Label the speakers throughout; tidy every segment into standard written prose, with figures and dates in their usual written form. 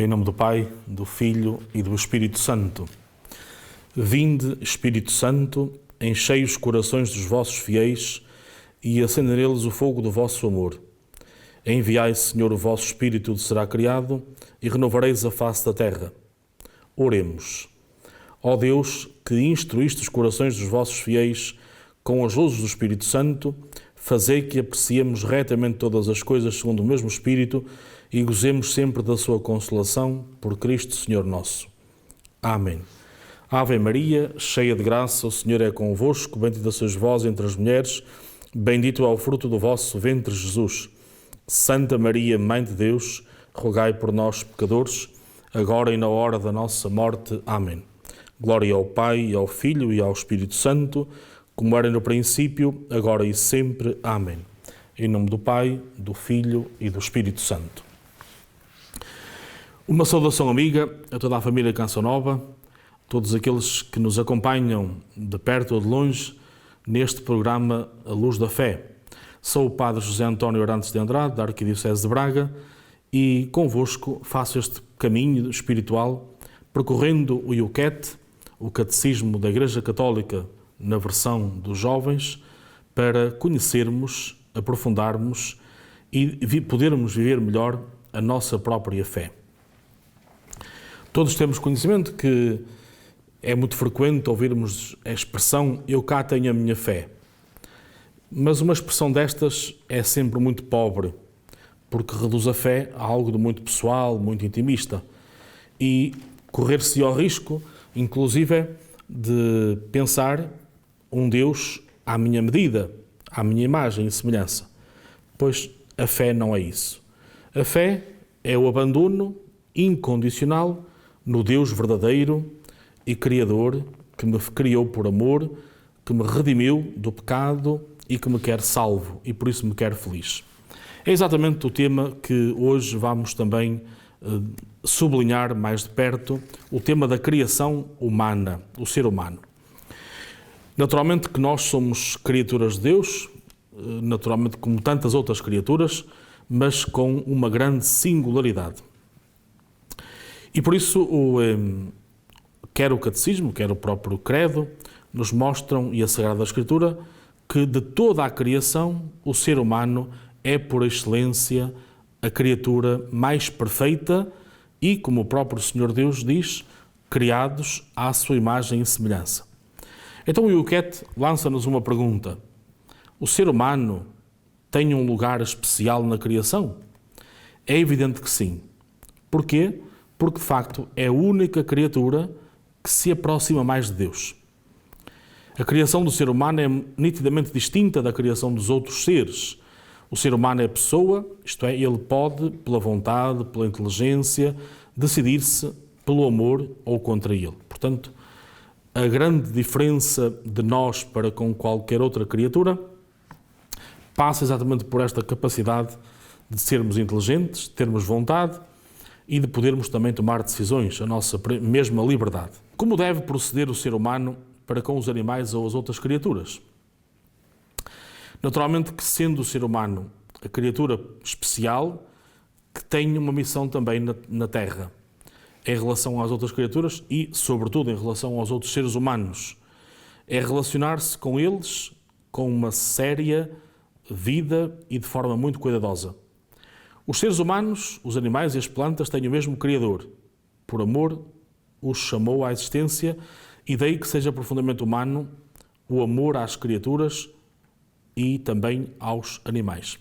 Speaker 1: Em nome do Pai, do Filho e do Espírito Santo. Vinde, Espírito Santo, enchei os corações dos vossos fiéis e acendei neles o fogo do vosso amor. Enviai, Senhor, o vosso Espírito, tudo será criado e renovareis a face da terra. Oremos. Ó Deus, que instruíste os corações dos vossos fiéis com as luzes do Espírito Santo, fazei que apreciemos retamente todas as coisas segundo o mesmo Espírito e gozemos sempre da sua consolação, por Cristo Senhor nosso. Amém. Ave Maria, cheia de graça, o Senhor é convosco, bendita sois vós entre as mulheres, bendito é o fruto do vosso ventre, Jesus. Santa Maria, Mãe de Deus, rogai por nós, pecadores, agora e na hora da nossa morte. Amém. Glória ao Pai, e ao Filho e ao Espírito Santo, como era no princípio, agora e sempre. Amém. Em nome do Pai, do Filho e do Espírito Santo. Uma saudação amiga a toda a família Canção Nova, todos aqueles que nos acompanham de perto ou de longe neste programa A Luz da Fé. Sou o Padre José António Arantes de Andrade, da Arquidiocese de Braga, e convosco faço este caminho espiritual, percorrendo o IUCAT, o Catecismo da Igreja Católica na versão dos jovens, para conhecermos, aprofundarmos e podermos viver melhor a nossa própria fé. Todos temos conhecimento que é muito frequente ouvirmos a expressão "eu cá tenho a minha fé", mas uma expressão destas é sempre muito pobre, porque reduz a fé a algo de muito pessoal, muito intimista, e correr-se ao risco, inclusive, de pensar um Deus à minha medida, à minha imagem e semelhança, pois a fé não é isso. A fé é o abandono incondicional no Deus verdadeiro e Criador, que me criou por amor, que me redimiu do pecado e que me quer salvo e por isso me quer feliz. É exatamente o tema que hoje vamos também sublinhar mais de perto, o tema da criação humana, o ser humano. Naturalmente que nós somos criaturas de Deus, naturalmente como tantas outras criaturas, mas com uma grande singularidade. E por isso, quer o Catecismo, quer o próprio Credo, nos mostram, e a Sagrada Escritura, que de toda a criação, o ser humano é, por excelência, a criatura mais perfeita e, como o próprio Senhor Deus diz, criados à sua imagem e semelhança. Então o IUCAT lança-nos uma pergunta. O ser humano tem um lugar especial na criação? É evidente que sim. Porquê? Porque, de facto, é a única criatura que se aproxima mais de Deus. A criação do ser humano é nitidamente distinta da criação dos outros seres. O ser humano é pessoa, isto é, ele pode, pela vontade, pela inteligência, decidir-se pelo amor ou contra ele. Portanto, a grande diferença de nós para com qualquer outra criatura passa exatamente por esta capacidade de sermos inteligentes, de termos vontade e de podermos também tomar decisões, a nossa mesma liberdade. Como deve proceder o ser humano para com os animais ou as outras criaturas? Naturalmente que, sendo o ser humano a criatura especial, que tem uma missão também na Terra, em relação às outras criaturas e, sobretudo, em relação aos outros seres humanos, é relacionar-se com eles com uma séria vida e de forma muito cuidadosa. Os seres humanos, os animais e as plantas têm o mesmo Criador. Por amor, os chamou à existência e daí que seja profundamente humano o amor às criaturas e também aos animais.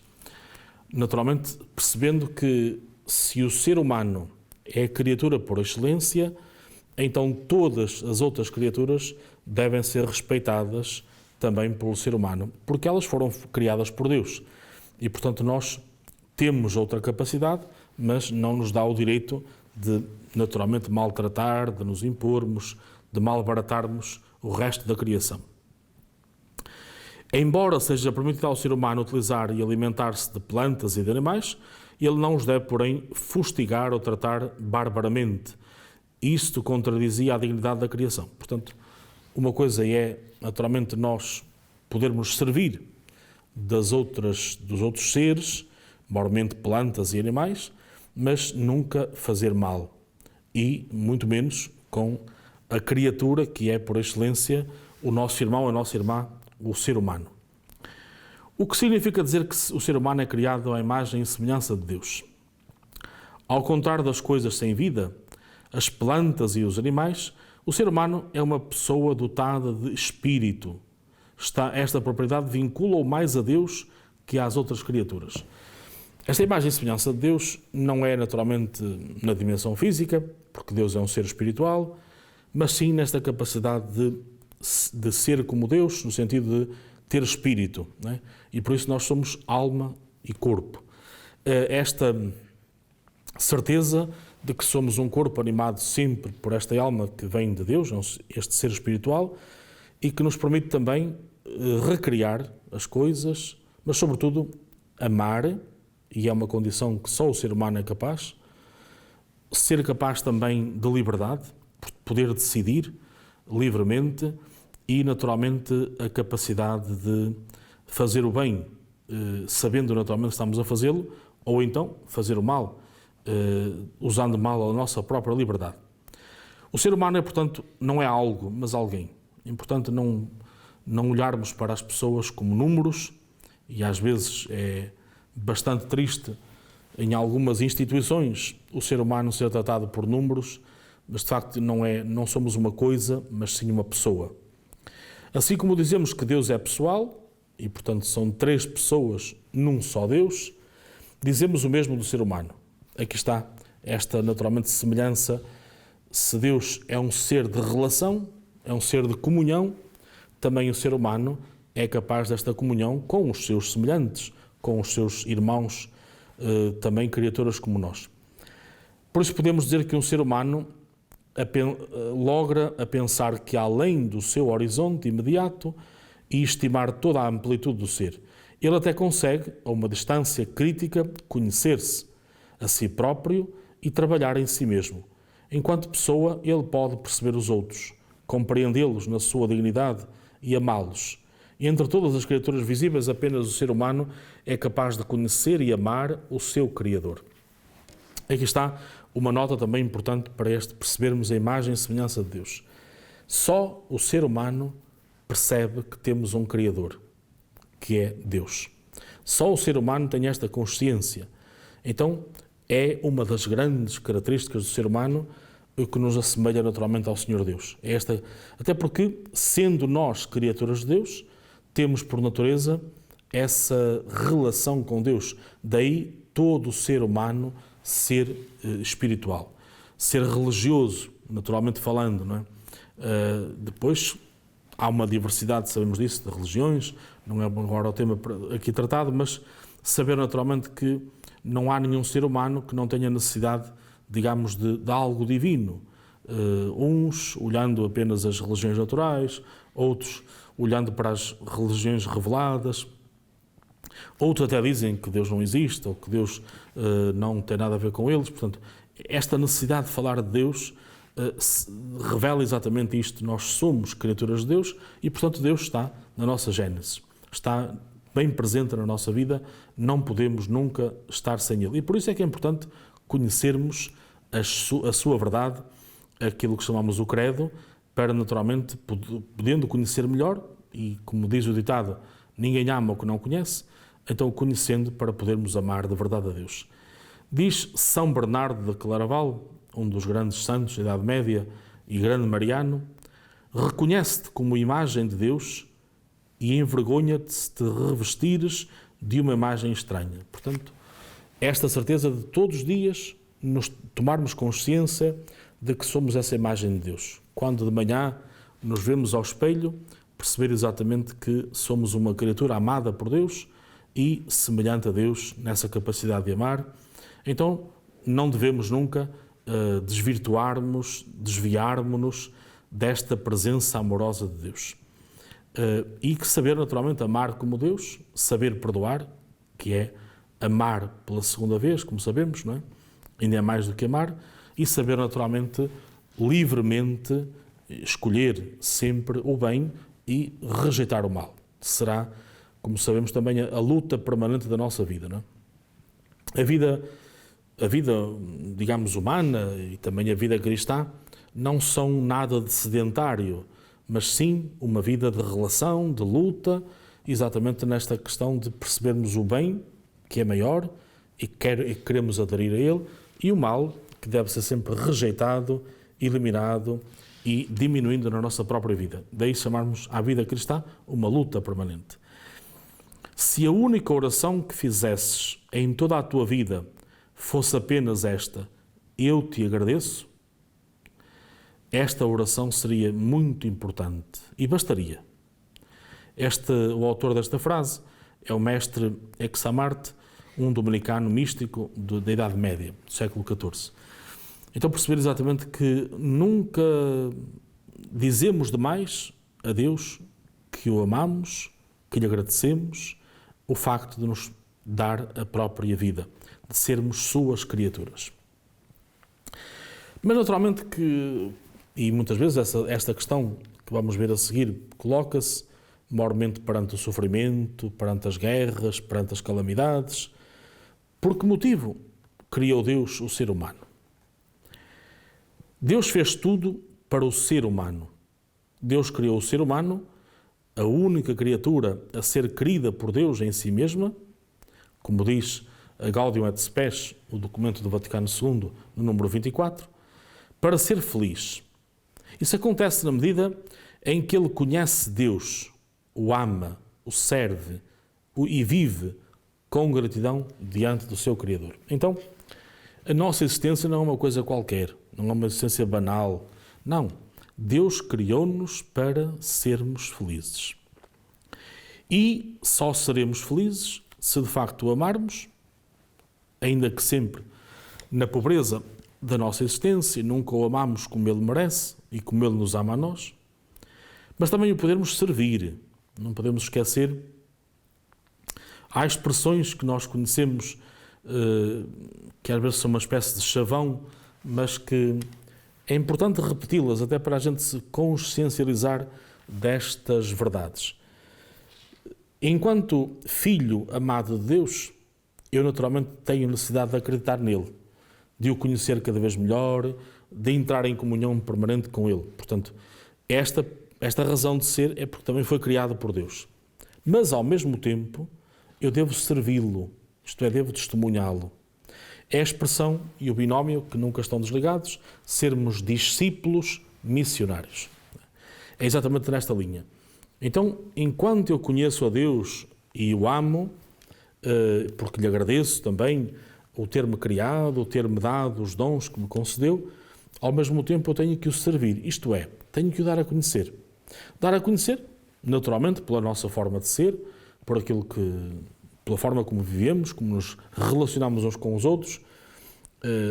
Speaker 1: Naturalmente, percebendo que se o ser humano é a criatura por excelência, então todas as outras criaturas devem ser respeitadas também pelo ser humano, porque elas foram criadas por Deus. E, portanto, nós temos outra capacidade, mas não nos dá o direito de, naturalmente, maltratar, de nos impormos, de malbaratarmos o resto da criação. Embora seja permitido ao ser humano utilizar e alimentar-se de plantas e de animais, ele não os deve, porém, fustigar ou tratar barbaramente. Isto contradizia a dignidade da criação. Portanto, uma coisa é, naturalmente, nós podermos servir dos outros seres, maiormente plantas e animais, mas nunca fazer mal, e muito menos com a criatura que é, por excelência, o nosso irmão, a nossa irmã, o ser humano. O que significa dizer que o ser humano é criado à imagem e semelhança de Deus? Ao contrário das coisas sem vida, as plantas e os animais, o ser humano é uma pessoa dotada de espírito. Esta propriedade vincula-o mais a Deus que às outras criaturas. Esta imagem e semelhança de Deus não é naturalmente na dimensão física, porque Deus é um ser espiritual, mas sim nesta capacidade de ser como Deus, no sentido de ter espírito, não é? E por isso nós somos alma e corpo. Esta certeza de que somos um corpo animado sempre por esta alma que vem de Deus, este ser espiritual, e que nos permite também recriar as coisas, mas sobretudo amar, e é uma condição que só o ser humano é capaz, ser capaz também de liberdade, poder decidir livremente e naturalmente a capacidade de fazer o bem, sabendo naturalmente que estamos a fazê-lo, ou então fazer o mal, usando mal a nossa própria liberdade. O ser humano é, portanto, não é algo, mas alguém. É importante não olharmos para as pessoas como números, e às vezes é bastante triste em algumas instituições o ser humano ser tratado por números, mas de facto não somos uma coisa, mas sim uma pessoa. Assim como dizemos que Deus é pessoal, e portanto são três pessoas num só Deus, dizemos o mesmo do ser humano. Aqui está esta naturalmente semelhança. Se Deus é um ser de relação, é um ser de comunhão, também o ser humano é capaz desta comunhão com os seus semelhantes, com os seus irmãos, também criaturas como nós. Por isso podemos dizer que um ser humano logra a pensar que além do seu horizonte imediato e estimar toda a amplitude do ser, ele até consegue, a uma distância crítica, conhecer-se a si próprio e trabalhar em si mesmo. Enquanto pessoa, ele pode perceber os outros, compreendê-los na sua dignidade e amá-los. E entre todas as criaturas visíveis, apenas o ser humano é capaz de conhecer e amar o seu Criador. Aqui está uma nota também importante para percebermos a imagem e semelhança de Deus. Só o ser humano percebe que temos um Criador, que é Deus. Só o ser humano tem esta consciência. Então, é uma das grandes características do ser humano o que nos assemelha naturalmente ao Senhor Deus. Até porque, sendo nós criaturas de Deus, temos por natureza essa relação com Deus. Daí todo o ser humano ser espiritual, ser religioso, naturalmente falando, não é? Depois há uma diversidade, sabemos disso, de religiões, não é agora o tema aqui tratado, mas saber naturalmente que não há nenhum ser humano que não tenha necessidade, digamos, de algo divino. Uns olhando apenas as religiões naturais, outros olhando para as religiões reveladas, outros até dizem que Deus não existe ou que Deus não tem nada a ver com eles. Portanto, esta necessidade de falar de Deus revela exatamente isto. Nós somos criaturas de Deus e, portanto, Deus está na nossa gênese, está bem presente na nossa vida, não podemos nunca estar sem Ele. E por isso é que é importante conhecermos a sua verdade, aquilo que chamamos o credo, para naturalmente, podendo conhecer melhor, e como diz o ditado, ninguém ama o que não conhece, então conhecendo para podermos amar de verdade a Deus. Diz São Bernardo de Claraval, um dos grandes santos da Idade Média e grande mariano, reconhece-te como imagem de Deus e envergonha-te se te revestires de uma imagem estranha. Portanto, esta certeza de todos os dias nos tomarmos consciência de que somos essa imagem de Deus. Quando de manhã nos vemos ao espelho, perceber exatamente que somos uma criatura amada por Deus e semelhante a Deus nessa capacidade de amar. Então, não devemos nunca desviarmos-nos desta presença amorosa de Deus. E que saber naturalmente amar como Deus, saber perdoar, que é amar pela segunda vez, como sabemos, não é? Ainda é mais do que amar, e saber naturalmente, livremente, escolher sempre o bem e rejeitar o mal. Será, como sabemos, também a luta permanente da nossa vida, não é? A vida a vida, digamos, humana e também a vida cristã não são nada de sedentário, mas sim uma vida de relação, de luta, exatamente nesta questão de percebermos o bem, que é maior, e queremos aderir a ele, e o mal, que deve ser sempre rejeitado, eliminado e diminuindo na nossa própria vida. Daí chamarmos a vida cristã uma luta permanente. Se a única oração que fizesses em toda a tua vida fosse apenas esta: eu te agradeço, esta oração seria muito importante e bastaria. O autor desta frase é o mestre Examarte, um dominicano místico da Idade Média, do século XIV. Então perceber exatamente que nunca dizemos demais a Deus que o amamos, que lhe agradecemos o facto de nos dar a própria vida, de sermos suas criaturas. Mas naturalmente e muitas vezes esta questão que vamos ver a seguir coloca-se maiormente perante o sofrimento, perante as guerras, perante as calamidades. Por que motivo criou Deus o ser humano? Deus fez tudo para o ser humano. Deus criou o ser humano, a única criatura a ser querida por Deus em si mesma, como diz a Gaudium et Spes, o documento do Vaticano II, no número 24, para ser feliz. Isso acontece na medida em que ele conhece Deus, o ama, o serve e vive com gratidão diante do seu Criador. Então, a nossa existência não é uma coisa qualquer, não é uma existência banal. Não. Deus criou-nos para sermos felizes. E só seremos felizes se de facto o amarmos, ainda que sempre na pobreza da nossa existência, nunca o amamos como ele merece e como ele nos ama a nós, mas também o podermos servir. Não podemos esquecer, há expressões que nós conhecemos que às vezes são uma espécie de chavão, mas que é importante repeti-las até para a gente se consciencializar destas verdades. Enquanto filho amado de Deus, eu naturalmente tenho necessidade de acreditar nele, de o conhecer cada vez melhor, de entrar em comunhão permanente com ele. Portanto, esta razão de ser é porque também foi criado por Deus. Mas, ao mesmo tempo, eu devo servi-lo, isto é, devo testemunhá-lo. É a expressão e o binómio que nunca estão desligados, sermos discípulos missionários. É exatamente nesta linha. Então, enquanto eu conheço a Deus e o amo, porque lhe agradeço também o ter-me criado, o ter-me dado os dons que me concedeu, ao mesmo tempo eu tenho que o servir, isto é, tenho que o dar a conhecer. Dar a conhecer, naturalmente, pela nossa forma de ser, pela forma como vivemos, como nos relacionamos uns com os outros.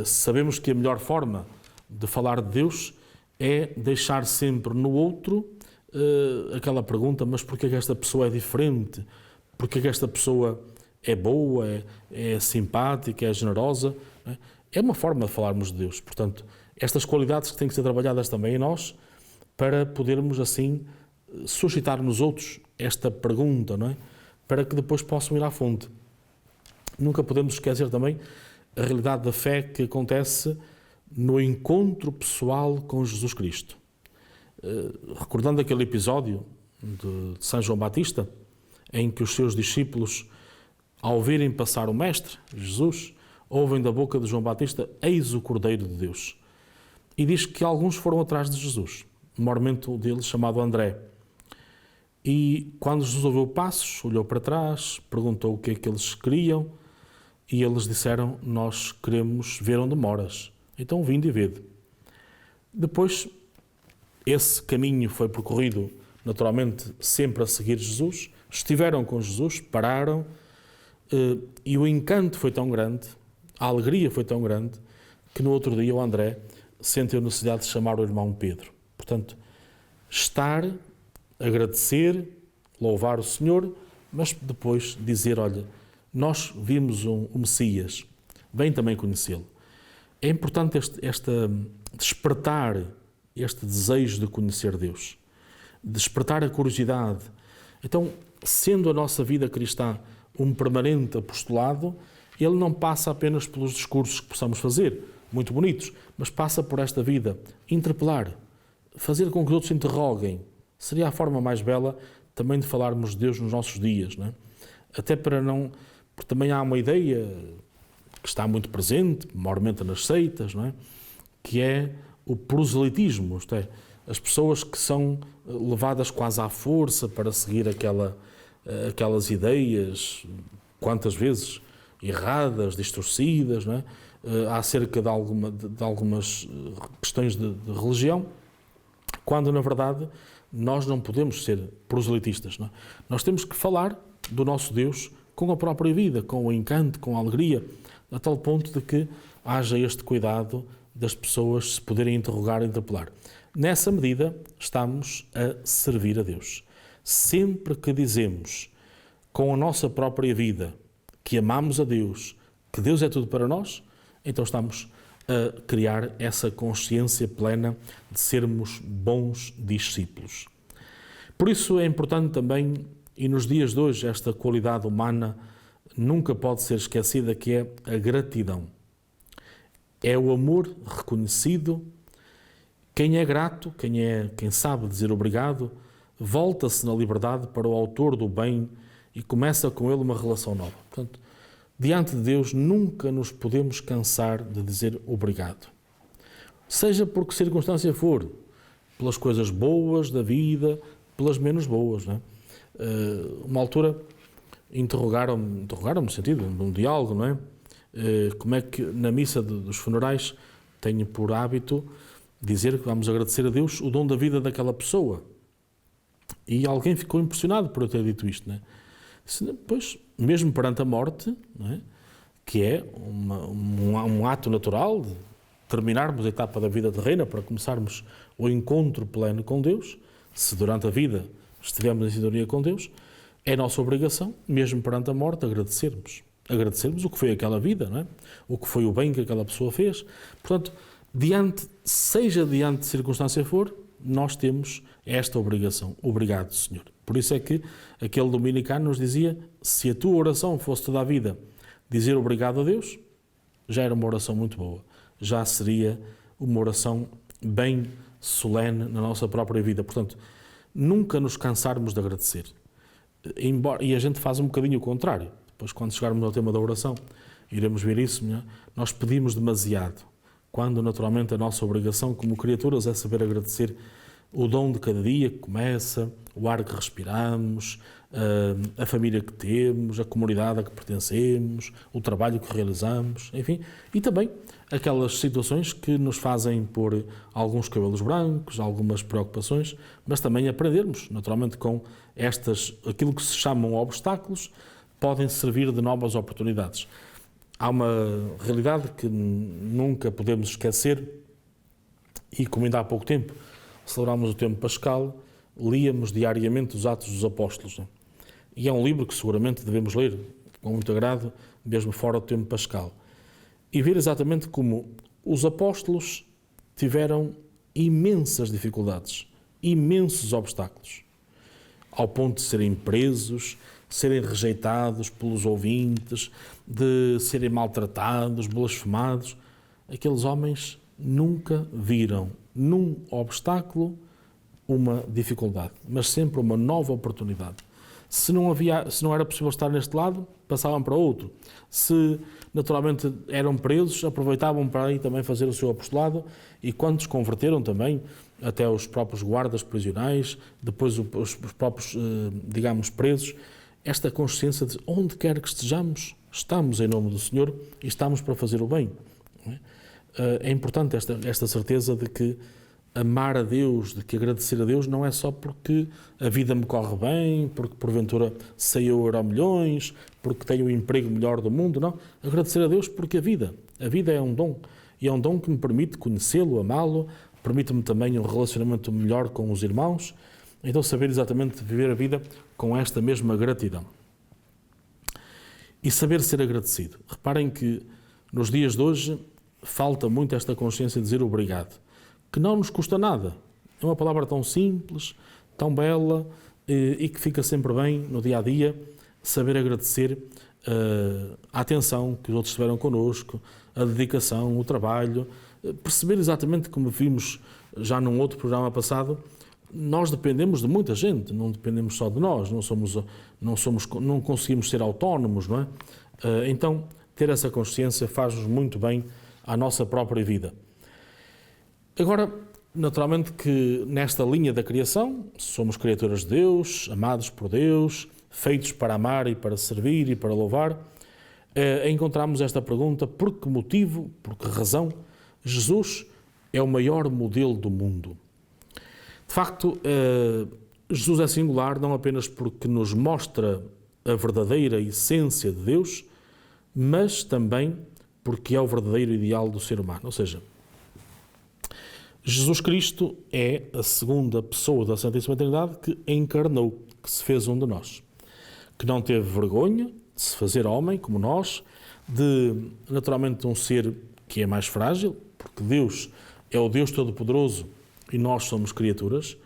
Speaker 1: Sabemos que a melhor forma de falar de Deus é deixar sempre no outro aquela pergunta: mas porquê é que esta pessoa é diferente? Porquê é que esta pessoa é boa, é simpática, é generosa? É uma forma de falarmos de Deus. Portanto, estas qualidades que têm que ser trabalhadas também em nós, para podermos assim suscitar nos outros esta pergunta, não é? Para que depois possam ir à fonte. Nunca podemos esquecer também a realidade da fé que acontece no encontro pessoal com Jesus Cristo. Recordando aquele episódio de São João Batista, em que os seus discípulos, ao verem passar o Mestre, Jesus, ouvem da boca de João Batista: eis o Cordeiro de Deus. E diz que alguns foram atrás de Jesus, maiormente o deles chamado André. E quando Jesus ouviu passos, olhou para trás, perguntou o que é que eles queriam, e eles disseram: nós queremos ver onde moras, então vinde e vede. Depois, esse caminho foi percorrido, naturalmente, sempre a seguir Jesus, estiveram com Jesus, pararam, e o encanto foi tão grande, a alegria foi tão grande, que no outro dia o André sentiu a necessidade de chamar o irmão Pedro. Portanto, estar, agradecer, louvar o Senhor, mas depois dizer: olha, nós vimos um Messias, vem também conhecê-lo. É importante despertar este desejo de conhecer Deus, despertar a curiosidade. Então, sendo a nossa vida cristã um permanente apostolado, ele não passa apenas pelos discursos que possamos fazer, muito bonitos, mas passa por esta vida, interpelar, fazer com que os outros se interroguem. Seria a forma mais bela também de falarmos de Deus nos nossos dias, não é? Até para não... Porque também há uma ideia que está muito presente, maiormente nas seitas, não é? Que é o proselitismo, isto é, as pessoas que são levadas quase à força para seguir aquelas ideias, quantas vezes erradas, distorcidas, não é? Acerca de algumas questões de religião, quando na verdade nós não podemos ser proselitistas, não é? Nós temos que falar do nosso Deus com a própria vida, com o encanto, com a alegria, a tal ponto de que haja este cuidado das pessoas se poderem interrogar e interpelar. Nessa medida, estamos a servir a Deus. Sempre que dizemos com a nossa própria vida que amamos a Deus, que Deus é tudo para nós, então estamos a criar essa consciência plena de sermos bons discípulos. Por isso é importante também, e nos dias de hoje, esta qualidade humana nunca pode ser esquecida, que é a gratidão. É o amor reconhecido. Quem é grato, quem sabe dizer obrigado, volta-se na liberdade para o autor do bem e começa com ele uma relação nova. Portanto, diante de Deus nunca nos podemos cansar de dizer obrigado. Seja por que circunstância for, pelas coisas boas da vida, pelas menos boas, não é? Uma altura interrogaram-me no sentido de um diálogo, não é? Como é que na missa dos funerais tenho por hábito dizer que vamos agradecer a Deus o dom da vida daquela pessoa. E alguém ficou impressionado por eu ter dito isto, não é? Pois, mesmo perante a morte, não é? Que é um ato natural de terminarmos a etapa da vida terrena para começarmos o encontro pleno com Deus, se durante a vida estivermos em sintonia com Deus, é nossa obrigação, mesmo perante a morte, agradecermos o que foi aquela vida, não é? O que foi o bem que aquela pessoa fez. Portanto, seja diante de circunstância for, nós temos esta obrigação. Obrigado, Senhor. Por isso é que aquele dominicano nos dizia, se a tua oração fosse toda a vida dizer obrigado a Deus, já era uma oração muito boa. Já seria uma oração bem solene na nossa própria vida. Portanto, nunca nos cansarmos de agradecer. E a gente faz um bocadinho o contrário. Depois, quando chegarmos ao tema da oração, iremos ver isso. Nós pedimos demasiado, quando naturalmente a nossa obrigação como criaturas é saber agradecer o dom de cada dia que começa, o ar que respiramos, a família que temos, a comunidade a que pertencemos, o trabalho que realizamos, enfim, e também aquelas situações que nos fazem pôr alguns cabelos brancos, algumas preocupações, mas também aprendermos, naturalmente, com aquilo que se chamam obstáculos, podem servir de novas oportunidades. Há uma realidade que nunca podemos esquecer e, como ainda há pouco tempo celebramos o tempo pascal, líamos diariamente os Atos dos Apóstolos. E é um livro que seguramente devemos ler com muito agrado, mesmo fora do tempo pascal. E ver exatamente como os apóstolos tiveram imensas dificuldades, imensos obstáculos, ao ponto de serem presos, serem rejeitados pelos ouvintes, de serem maltratados, blasfemados. Aqueles homens nunca viram num obstáculo uma dificuldade, mas sempre uma nova oportunidade. Se não era possível estar neste lado, passavam para outro. Se naturalmente eram presos, aproveitavam para aí também fazer o seu apostolado, e quantos converteram também, até os próprios guardas prisionais, depois os próprios, digamos, presos, esta consciência de onde quer que estejamos, estamos em nome do Senhor e estamos para fazer o bem. Não é? É importante esta certeza de que amar a Deus, de que agradecer a Deus não é só porque a vida me corre bem, porque porventura sei eu Euromilhões, porque tenho o emprego melhor do mundo, não. Agradecer a Deus porque a vida é um dom, e é um dom que me permite conhecê-lo, amá-lo, permite-me também um relacionamento melhor com os irmãos, então saber exatamente viver a vida com esta mesma gratidão. E saber ser agradecido. Reparem que nos dias de hoje falta muito esta consciência de dizer obrigado, que não nos custa nada. É uma palavra tão simples, tão bela e que fica sempre bem no dia-a-dia, saber agradecer a atenção que os outros tiveram connosco, a dedicação, o trabalho, perceber exatamente como vimos já num outro programa passado, nós dependemos de muita gente, não dependemos só de nós, não conseguimos ser autónomos, não é? Então, ter essa consciência faz-nos muito bem à nossa própria vida. Agora, naturalmente que nesta linha da criação, somos criaturas de Deus, amados por Deus, feitos para amar e para servir e para louvar, encontramos esta pergunta: por que motivo, por que razão, Jesus é o maior modelo do mundo? De facto, Jesus é singular não apenas porque nos mostra a verdadeira essência de Deus, mas também porque é o verdadeiro ideal do ser humano. Ou seja, Jesus Cristo é a segunda pessoa da Santíssima Trindade que encarnou, que se fez um de nós, que não teve vergonha de se fazer homem como nós, de naturalmente um ser que é mais frágil, porque Deus é o Deus Todo-Poderoso e nós somos criaturas,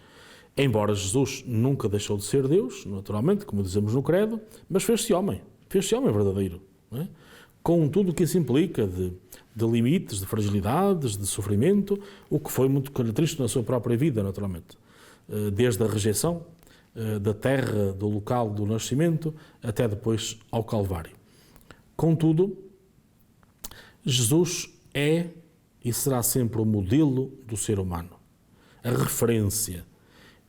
Speaker 1: embora Jesus nunca deixou de ser Deus, naturalmente, como dizemos no credo, mas fez-se homem verdadeiro, não é? Com tudo o que isso implica de limites, de fragilidades, de sofrimento, o que foi muito característico na sua própria vida, naturalmente, desde a rejeição da terra, do local do nascimento, até depois ao Calvário. Contudo, Jesus é e será sempre o modelo do ser humano, a referência.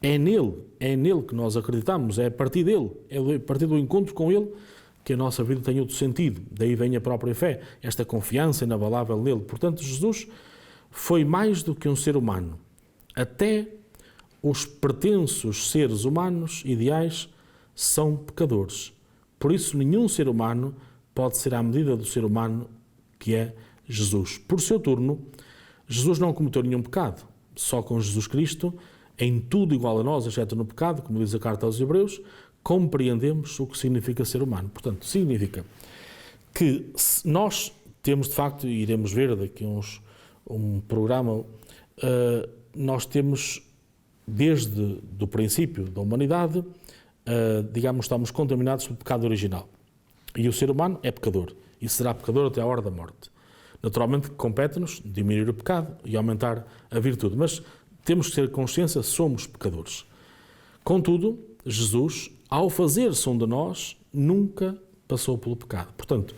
Speaker 1: É nele que nós acreditamos, é a partir dele, é a partir do encontro com ele que a nossa vida tem outro sentido. Daí vem a própria fé, esta confiança inabalável nele. Portanto, Jesus foi mais do que um ser humano. Até os pretensos seres humanos ideais são pecadores. Por isso, nenhum ser humano pode ser à medida do ser humano que é Jesus. Por seu turno, Jesus não cometeu nenhum pecado. Só com Jesus Cristo, em tudo igual a nós, exceto no pecado, como diz a carta aos Hebreus, compreendemos o que significa ser humano. Portanto, significa que nós temos, de facto, e iremos ver daqui um programa, nós temos, desde o princípio da humanidade, digamos, estamos contaminados pelo pecado original. E o ser humano é pecador, e será pecador até a hora da morte. Naturalmente, compete-nos diminuir o pecado e aumentar a virtude, mas temos que ter consciência, somos pecadores. Contudo, Jesus, ao fazer-se um de nós, nunca passou pelo pecado. Portanto,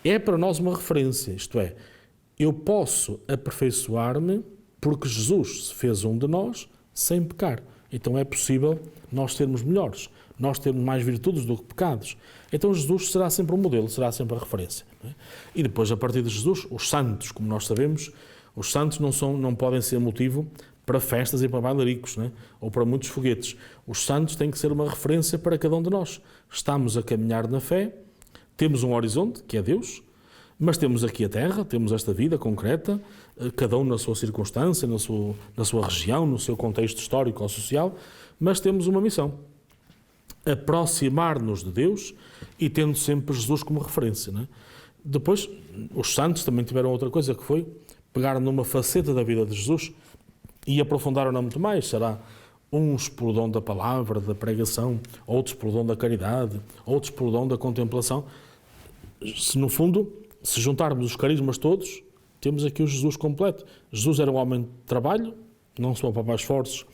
Speaker 1: é para nós uma referência, isto é, eu posso aperfeiçoar-me porque Jesus se fez um de nós sem pecar. Então é possível nós sermos melhores, nós termos mais virtudes do que pecados. Então Jesus será sempre um modelo, será sempre a referência. Não é? E depois, a partir de Jesus, os santos, como nós sabemos, os santos não podem ser motivo para festas e para bailaricos, não é? Ou para muitos foguetes. Os santos têm que ser uma referência para cada um de nós. Estamos a caminhar na fé, temos um horizonte, que é Deus, mas temos aqui a terra, temos esta vida concreta, cada um na sua circunstância, na sua região, no seu contexto histórico ou social, mas temos uma missão: aproximar-nos de Deus e tendo sempre Jesus como referência. Não é? Depois, os santos também tiveram outra coisa, que foi pegar numa faceta da vida de Jesus e aprofundaram-na muito mais. Será uns pelo dom da palavra, da pregação, outros pelo dom da caridade, outros pelo dom da contemplação. Se, no fundo, se juntarmos os carismas todos, temos aqui o Jesus completo. Jesus era um homem de trabalho, não só para esforços,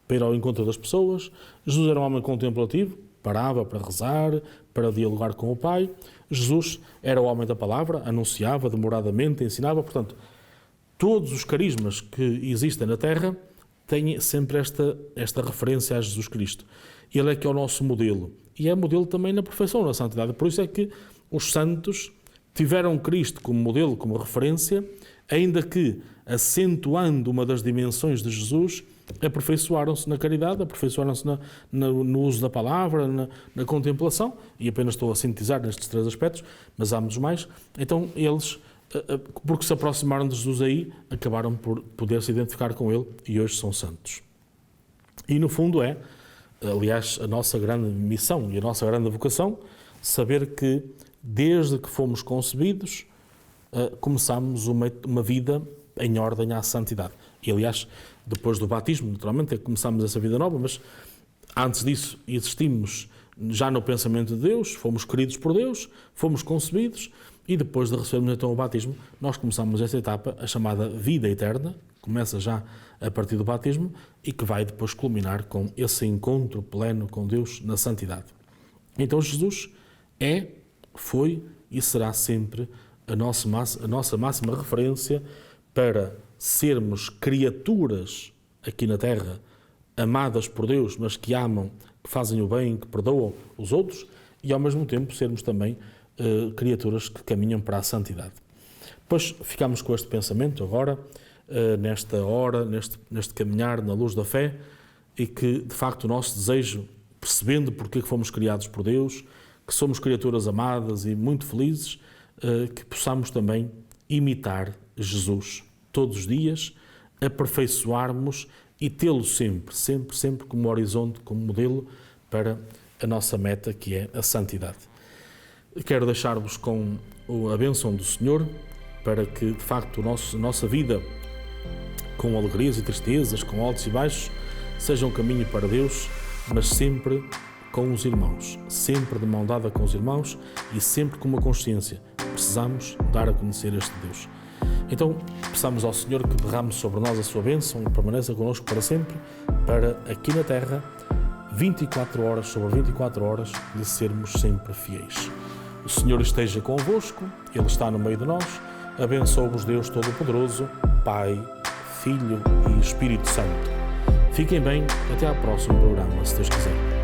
Speaker 1: para ir ao encontro das pessoas. Jesus era um homem contemplativo, parava para rezar, para dialogar com o Pai. Jesus era o homem da palavra, anunciava demoradamente, ensinava. Portanto, todos os carismas que existem na Terra têm sempre esta referência a Jesus Cristo. Ele é que é o nosso modelo. E é modelo também na perfeição, na santidade. Por isso é que os santos tiveram Cristo como modelo, como referência, ainda que, acentuando uma das dimensões de Jesus, aperfeiçoaram-se na caridade, aperfeiçoaram-se no uso da palavra, na contemplação, e apenas estou a sintetizar nestes 3 aspectos, mas há muitos mais. Então, eles, porque se aproximaram de Jesus aí, acabaram por poder se identificar com ele e hoje são santos. E no fundo é, aliás, a nossa grande missão e a nossa grande vocação, saber que desde que fomos concebidos, começamos uma vida em ordem à santidade. E aliás, depois do batismo, naturalmente, é que começamos essa vida nova, mas antes disso existimos já no pensamento de Deus, fomos queridos por Deus, fomos concebidos e depois de recebermos então o batismo, nós começamos esta etapa, a chamada vida eterna, começa já a partir do batismo e que vai depois culminar com esse encontro pleno com Deus na santidade. Então Jesus foi e será sempre a nossa máxima referência para sermos criaturas aqui na Terra, amadas por Deus, mas que amam, que fazem o bem, que perdoam os outros e ao mesmo tempo sermos também criaturas que caminham para a santidade. Pois ficamos com este pensamento agora, nesta hora, neste caminhar na luz da fé e que de facto o nosso desejo, percebendo porque fomos criados por Deus, que somos criaturas amadas e muito felizes, que possamos também imitar Jesus todos os dias, aperfeiçoarmos e tê-lo sempre como horizonte, como modelo para a nossa meta, que é a santidade. Quero deixar-vos com a bênção do Senhor para que, de facto, a nossa vida, com alegrias e tristezas, com altos e baixos, seja um caminho para Deus, mas sempre com os irmãos, sempre de mão dada com os irmãos e sempre com uma consciência. Precisamos dar a conhecer este Deus. Então, peçamos ao Senhor que derrame sobre nós a sua bênção e permaneça connosco para sempre, para aqui na Terra, 24 horas sobre 24 horas, lhe sermos sempre fiéis. O Senhor esteja convosco, Ele está no meio de nós, abençoe-vos Deus Todo-Poderoso, Pai, Filho e Espírito Santo. Fiquem bem, até ao próximo programa, se Deus quiser.